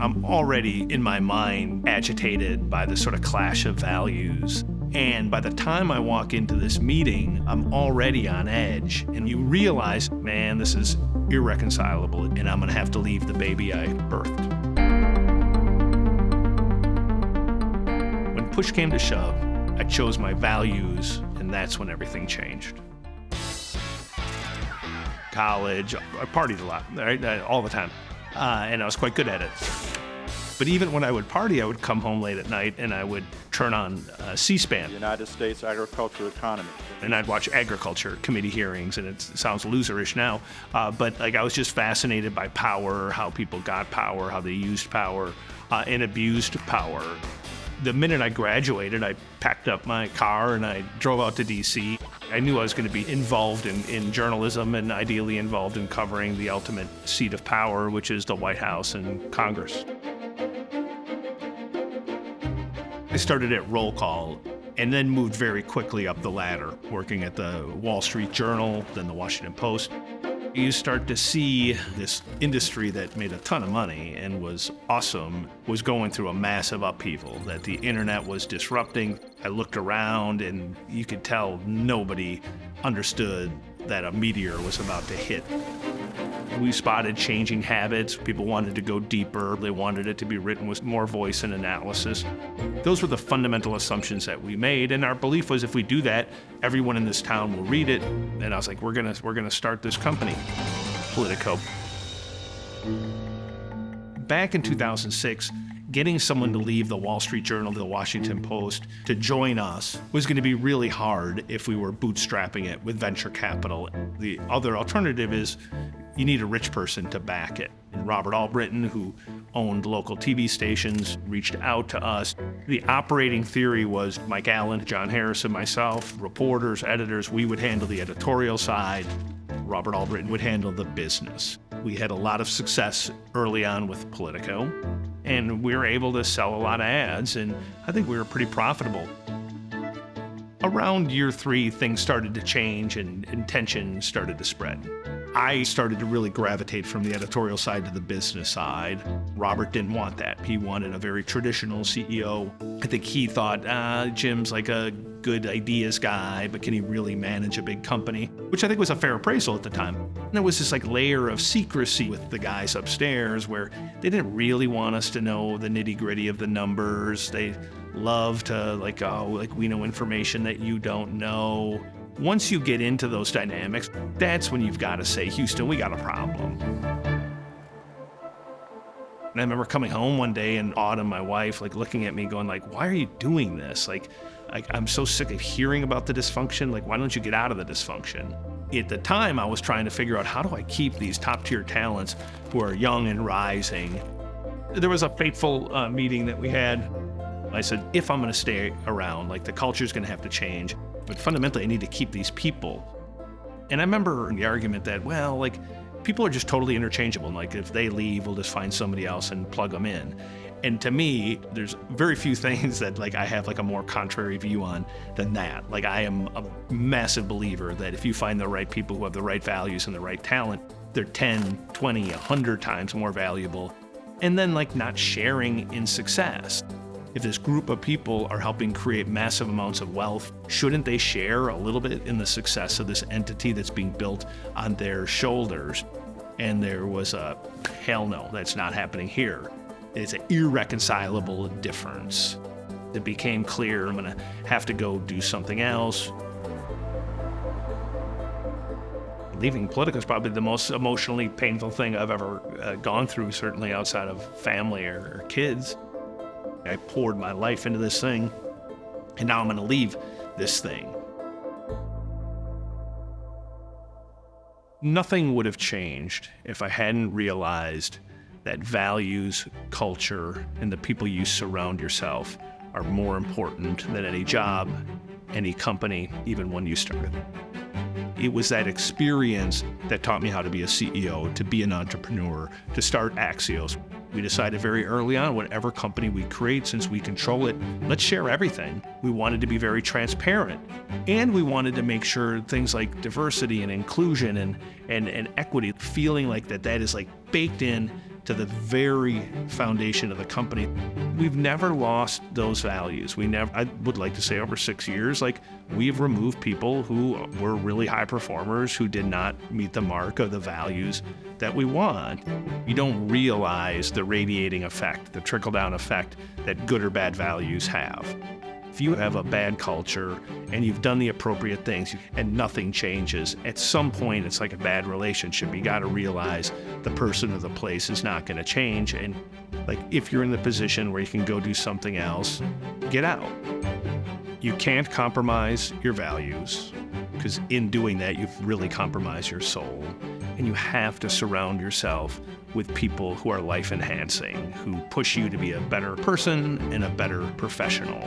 I'm already, in my mind, agitated by this sort of clash of values. And by the time I walk into this meeting, I'm already on edge. And you realize, man, this is irreconcilable, and I'm going to have to leave the baby I birthed. When push came to shove, I chose my values, and that's when everything changed. College, I partied a lot, right? All the time, and I was quite good at it. But even when I would party, I would come home late at night and I would turn on C-SPAN. United States agricultural economy. And I'd watch agriculture committee hearings, and it sounds loserish now, but like I was just fascinated by power, how people got power, how they used power, and abused power. The minute I graduated, I packed up my car and I drove out to DC. I knew I was going to be involved in journalism and ideally involved in covering the ultimate seat of power, which is the White House and Congress. I started at Roll Call and then moved very quickly up the ladder, working at the Wall Street Journal, then the Washington Post. You start to see this industry that made a ton of money and was awesome was going through a massive upheaval, that the internet was disrupting. I looked around and you could tell nobody understood that a meteor was about to hit. We spotted changing habits. People wanted to go deeper. They wanted it to be written with more voice and analysis. Those were the fundamental assumptions that we made, and our belief was if we do that, everyone in this town will read it. And I was like, we're gonna start this company, Politico. Back in 2006, getting someone to leave the Wall Street Journal to the Washington Post to join us was going to be really hard if we were bootstrapping it with venture capital. The other alternative is you need a rich person to back it. And Robert Albritton, who owned local TV stations, reached out to us. The operating theory was Mike Allen, John Harrison, myself, reporters, editors, we would handle the editorial side. Robert Albritton would handle the business. We had a lot of success early on with Politico, and we were able to sell a lot of ads, and I think we were pretty profitable. Around year 3, things started to change and tension started to spread. I started to really gravitate from the editorial side to the business side. Robert didn't want that. He wanted a very traditional CEO. I think he thought, Jim's like a good ideas guy, but can he really manage a big company? Which I think was a fair appraisal at the time. And there was this like layer of secrecy with the guys upstairs where they didn't really want us to know the nitty-gritty of the numbers. They love to like we know information that you don't know. Once you get into those dynamics, that's when you've got to say, Houston, we got a problem. And I remember coming home one day and Autumn, my wife, like looking at me going like, why are you doing this? Like I'm so sick of hearing about the dysfunction. Like, why don't you get out of the dysfunction? At the time, I was trying to figure out how do I keep these top tier talents who are young and rising. There was a fateful meeting that we had. I said, if I'm going to stay around, like the culture's going to have to change. But fundamentally, I need to keep these people. And I remember the argument that, well, like, people are just totally interchangeable. And like, if they leave, we'll just find somebody else and plug them in. And to me, there's very few things that like I have like a more contrary view on than that. Like, I am a massive believer that if you find the right people who have the right values and the right talent, they're 10, 20, 100 times more valuable. And then like not sharing in success. If this group of people are helping create massive amounts of wealth, shouldn't they share a little bit in the success of this entity that's being built on their shoulders? And there was a, hell no, that's not happening here. It's an irreconcilable difference. It became clear I'm gonna have to go do something else. Leaving Politico is probably the most emotionally painful thing I've ever gone through, certainly outside of family or kids. I poured my life into this thing, and now I'm going to leave this thing. Nothing would have changed if I hadn't realized that values, culture, and the people you surround yourself are more important than any job, any company, even when you started. It was that experience that taught me how to be a CEO, to be an entrepreneur, to start Axios. We decided very early on, whatever company we create, since we control it, let's share everything. We wanted to be very transparent. And we wanted to make sure things like diversity and inclusion and equity, feeling like that is like baked in to the very foundation of the company. We've never lost those values. I would like to say over 6 years, like, we've removed people who were really high performers who did not meet the mark of the values that we want. You don't realize the radiating effect, the trickle-down effect that good or bad values have. If you have a bad culture and you've done the appropriate things and nothing changes, at some point it's like a bad relationship. You got to realize the person or the place is not going to change. And like, if you're in the position where you can go do something else, get out. You can't compromise your values, because in doing that, you've really compromised your soul. And you have to surround yourself with people who are life enhancing, who push you to be a better person and a better professional.